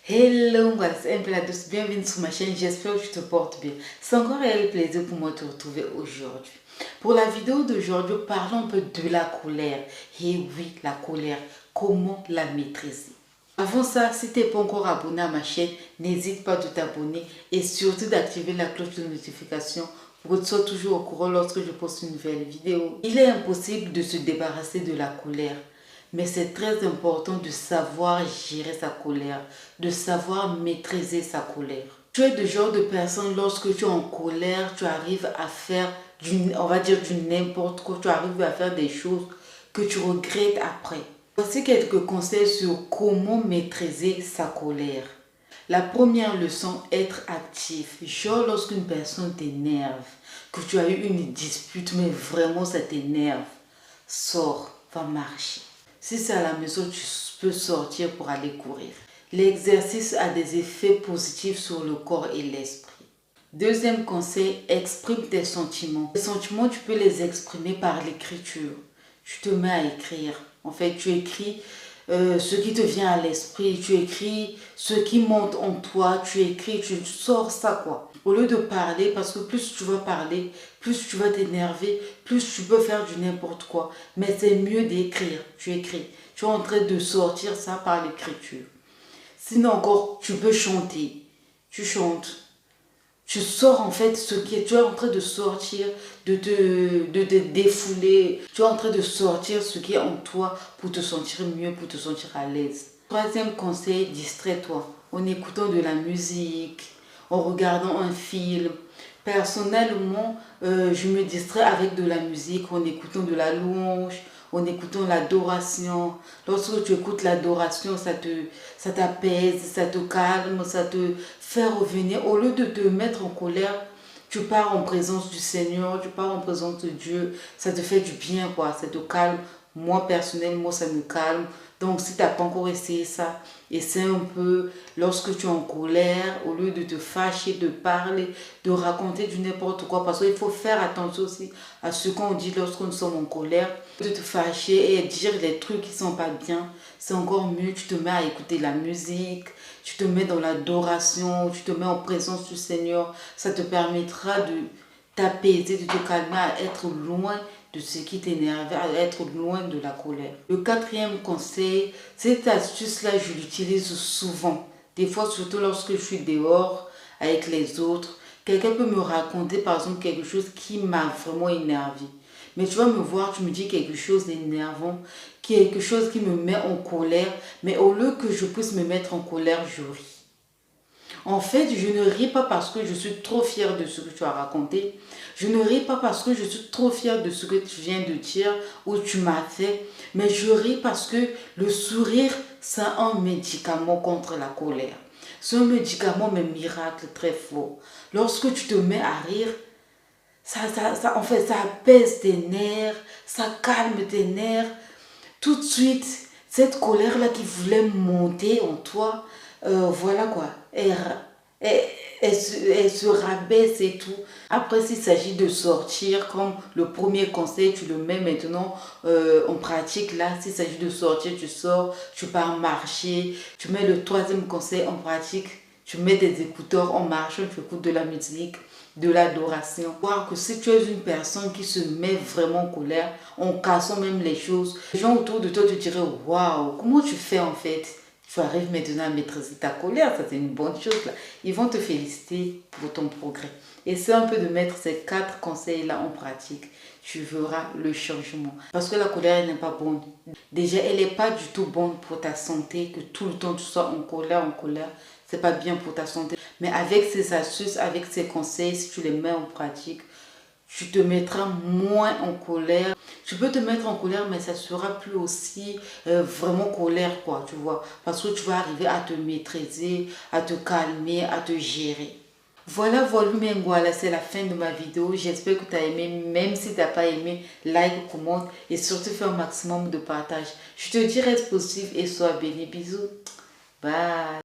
Hello, voilà, c'est un peu la douce. Bienvenue sur ma chaîne, j'espère que tu te portes bien. C'est encore un réel plaisir pour moi de te retrouver aujourd'hui. Pour la vidéo d'aujourd'hui, parlons un peu de la colère. Et oui, la colère, comment la maîtriser? Avant ça, si tu n'es pas encore abonné à ma chaîne, n'hésite pas de t'abonner et surtout d'activer la cloche de notification pour que tu sois toujours au courant lorsque je poste une nouvelle vidéo. Il est impossible de se débarrasser de la colère. Mais c'est très important de savoir gérer sa colère, de savoir maîtriser sa colère. Tu es le genre de personne, lorsque tu es en colère, tu arrives à faire, on va dire, du n'importe quoi. Tu arrives à faire des choses que tu regrettes après. Voici quelques conseils sur comment maîtriser sa colère. La première leçon, être actif. Genre lorsqu'une personne t'énerve, que tu as eu une dispute, mais vraiment ça t'énerve, sors, va marcher. Si c'est à la maison, tu peux sortir pour aller courir. L'exercice a des effets positifs sur le corps et l'esprit. Deuxième conseil, exprime tes sentiments. Les sentiments, tu peux les exprimer par l'écriture. Tu te mets à écrire. En fait, tu écris ce qui te vient à l'esprit, tu écris ce qui monte en toi, tu écris, tu sors ça quoi. Au lieu de parler, parce que plus tu vas parler, plus tu vas t'énerver, plus tu peux faire du n'importe quoi. Mais c'est mieux d'écrire, tu écris. Tu es en train de sortir ça par l'écriture. Sinon encore, tu peux chanter, tu chantes. Tu sors en fait ce qui est, tu es en train de sortir, de te défouler. Tu es en train de sortir ce qui est en toi pour te sentir mieux, pour te sentir à l'aise. Troisième conseil, distrais-toi en écoutant de la musique, en regardant un film. Personnellement, je me distrais avec de la musique, en écoutant de la louange, en écoutant l'adoration. Lorsque tu écoutes l'adoration, ça t'apaise, ça te calme, ça te fait revenir. Au lieu de te mettre en colère, tu pars en présence du Seigneur, tu pars en présence de Dieu. Ça te fait du bien, quoi. Ça te calme. Moi, personnellement, ça me calme. Donc, si tu n'as pas encore essayé ça, essaie un peu. Lorsque tu es en colère, au lieu de te fâcher, de parler, de raconter du n'importe quoi, parce qu'il faut faire attention aussi à ce qu'on dit lorsque nous sommes en colère. De te fâcher et dire les trucs qui ne sont pas bien, c'est encore mieux. Tu te mets à écouter la musique, tu te mets dans l'adoration, tu te mets en présence du Seigneur. Ça te permettra de t'apaiser, de te calmer, à être loin de ce qui t'énerve, à être loin de la colère. Le quatrième conseil, cette astuce-là, je l'utilise souvent. Des fois, surtout lorsque je suis dehors avec les autres, quelqu'un peut me raconter par exemple quelque chose qui m'a vraiment énervé. Mais tu vas me voir, tu me dis quelque chose d'énervant, quelque chose qui me met en colère, mais au lieu que je puisse me mettre en colère, je ris. En fait, je ne ris pas parce que je suis trop fière de ce que tu as raconté. Je ne ris pas parce que je suis trop fière de ce que tu viens de dire ou tu m'as fait. Mais je ris parce que le sourire, c'est un médicament contre la colère. C'est un médicament, mais miracle très fort. Lorsque tu te mets à rire, en fait, ça apaise tes nerfs, ça calme tes nerfs. Tout de suite, cette colère-là qui voulait monter en toi, voilà quoi, elle se rabaisse et tout. Après, s'il s'agit de sortir, comme le premier conseil, tu le mets maintenant en pratique. Là, s'il s'agit de sortir, tu sors, tu pars marcher. Tu mets le troisième conseil en pratique. Tu mets des écouteurs en marchant, tu écoutes de la musique, de l'adoration. Voir que si tu es une personne qui se met vraiment en colère, en cassant même les choses, les gens autour de toi te diraient waouh, comment tu fais en fait? Tu arrives maintenant à maîtriser ta colère, ça c'est une bonne chose là. Ils vont te féliciter pour ton progrès. Essaie un peu de mettre ces 4 conseils là en pratique. Tu verras le changement. Parce que la colère elle n'est pas bonne. Déjà, elle n'est pas du tout bonne pour ta santé, que tout le temps tu sois en colère, c'est pas bien pour ta santé. Mais avec ces astuces, avec ces conseils, si tu les mets en pratique, tu te mettras moins en colère. Tu peux te mettre en colère, mais ça sera plus aussi vraiment colère, quoi, tu vois. Parce que tu vas arriver à te maîtriser, à te calmer, à te gérer. Voilà, voilà, c'est la fin de ma vidéo. J'espère que tu as aimé. Même si tu n'as pas aimé, like, commente et surtout fais un maximum de partage. Je te dis reste positif et sois béni. Bisous. Bye.